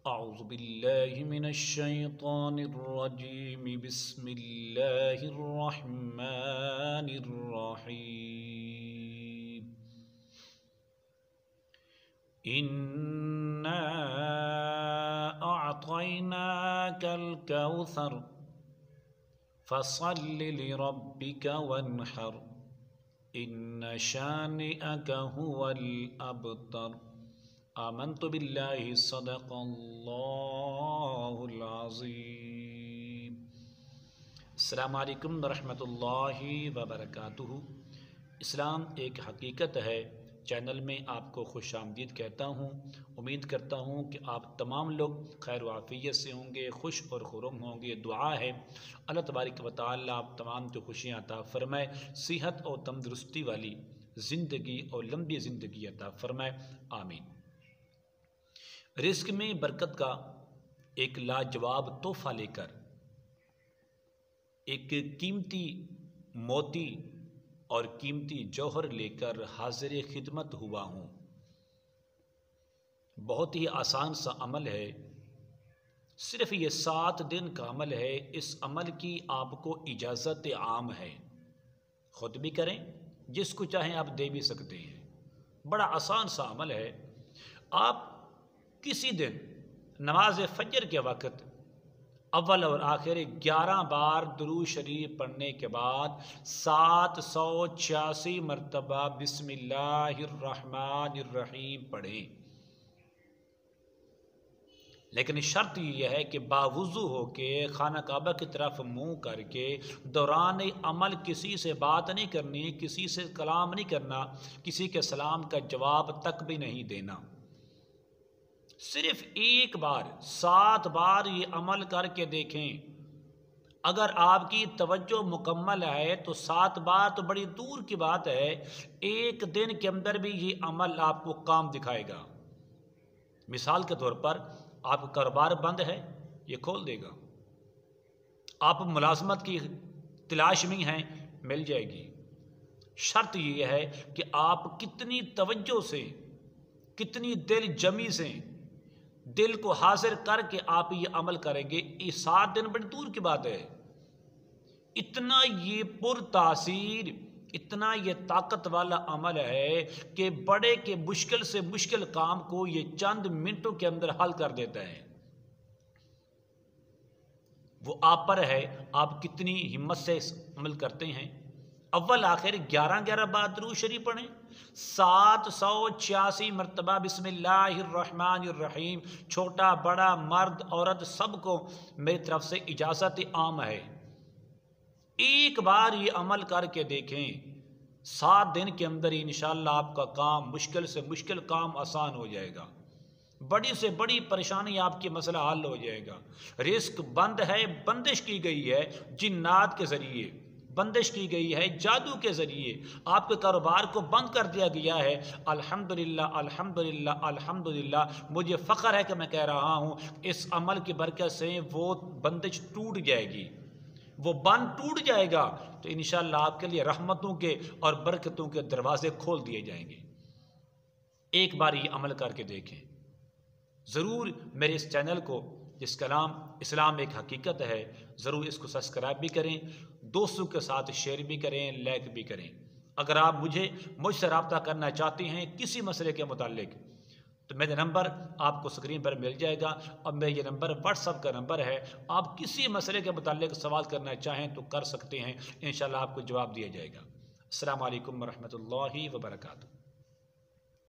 औज़ु बिल्लाहि मिनश शैतानिर रजीम बिस्मिल्लाहिर रहमानिर रहीम। इन्ना अअतैनाकल कौसर फसल्लि लिरब्बिका वन्हर इन्न शानिअक हुवल अबतर। आमन्तु बिल्लाहि सदक़ल्लाहुल अज़ीम। अस्सलामु अलैकुम वरहमतुल्लाहि वबरकातुहू। इस्लाम एक हकीकत है चैनल में आपको खुशामदीद कहता हूँ। उम्मीद करता हूँ कि आप तमाम लोग खैर व आफ़ियत से होंगे, खुश और खुर्रम होंगे। दुआ है अल्लाह तबारक व तआला आप तमाम को खुशियाँ अता फ़रमाए, सेहत और तंदुरुस्ती वाली ज़िंदगी और लंबी ज़िंदगी अता फ़रमाए, आमीन। रिज़्क़ में बरकत का एक लाजवाब तोहफ़ा लेकर एक कीमती मोती और कीमती जौहर लेकर हाज़िर खिदमत हुआ हूँ। बहुत ही आसान सा अमल है, सिर्फ़ ये 7 दिन का अमल है। इस अमल की आपको इजाज़त आम है, ख़ुद भी करें, जिसको चाहें आप दे भी सकते हैं। बड़ा आसान सा अमल है। आप किसी दिन नमाज फ़जर के वक़्त अव्वल और आखिर 11 बार दुरूद शरीफ पढ़ने के बाद 786 मरतबा बिस्मिल्लाहिर्रहमानिर्रहीम पढ़ें। लेकिन शर्त यह है कि बावुज़ू होके खाना काबा की तरफ मुँह करके दौरान अमल किसी से बात नहीं करनी, किसी से कलाम नहीं करना, किसी के सलाम का जवाब तक भी नहीं देना। सिर्फ एक बार 7 बार ये अमल करके देखें। अगर आपकी तवज्जो मुकम्मल है तो 7 बार तो बड़ी दूर की बात है, एक दिन के अंदर भी ये अमल आपको काम दिखाएगा। मिसाल के तौर पर आपका कारोबार बंद है, ये खोल देगा। आप मुलाजमत की तलाश में हैं, मिल जाएगी। शर्त ये है कि आप कितनी तवज्जो से, कितनी दिल जमी से, दिल को हाजिर करके आप ये अमल करेंगे। ये 7 दिन बड़ी दूर की बात है। इतना ये पुरतासीर, इतना ये ताकत वाला अमल है कि बड़े के मुश्किल से मुश्किल काम को ये चंद मिनटों के अंदर हल कर देता है। वो आप पर है, आप कितनी हिम्मत से इस अमल करते हैं। अव्वल आखिर 11 बार दुरूद शरीफ पढ़ें, 786 मरतबा बिस्मिल्लाहिर्रहमानिर्रहीम। छोटा बड़ा मर्द औरत सबको मेरी तरफ से इजाज़त आम है। एक बार ये अमल करके देखें, 7 दिन के अंदर ही इंशाअल्लाह आपका काम, मुश्किल से मुश्किल काम आसान हो जाएगा। बड़ी से बड़ी परेशानी आपकी मसला हल हो जाएगा। रिस्क बंद है, बंदिश की गई है, जिन्नात के ज़रिए बंदिश की गई है, जादू के ज़रिए आपके कारोबार को बंद कर दिया गया है। अल्हम्दुलिल्लाह अल्हम्दुलिल्लाह अल्हम्दुलिल्लाह। मुझे फ़ख्र है कि मैं कह रहा हूँ इस अमल की बरकत से वो बंदिश टूट जाएगी, वो बंद टूट जाएगा। तो इंशाअल्लाह आपके लिए रहमतों के और बरकतों के दरवाज़े खोल दिए जाएंगे। एक बार ये अमल करके देखें। ज़रूर मेरे इस चैनल को, जिसका नाम इस्लाम एक हकीकत है, ज़रूर इसको सब्सक्राइब भी करें, दोस्तों के साथ शेयर भी करें, लाइक भी करें। अगर आप मुझसे रब्ता करना चाहते हैं किसी मसले के मुतालिक, तो मेरा नंबर आपको स्क्रीन पर मिल जाएगा और मेरा ये नंबर व्हाट्सअप का नंबर है। आप किसी मसले के मुतालिक सवाल करना चाहें तो कर सकते हैं, इंशाअल्लाह आपको जवाब दिया जाएगा। अस्सलामु अलैकुम वरहमतुल्लाहि वबरकातुहू।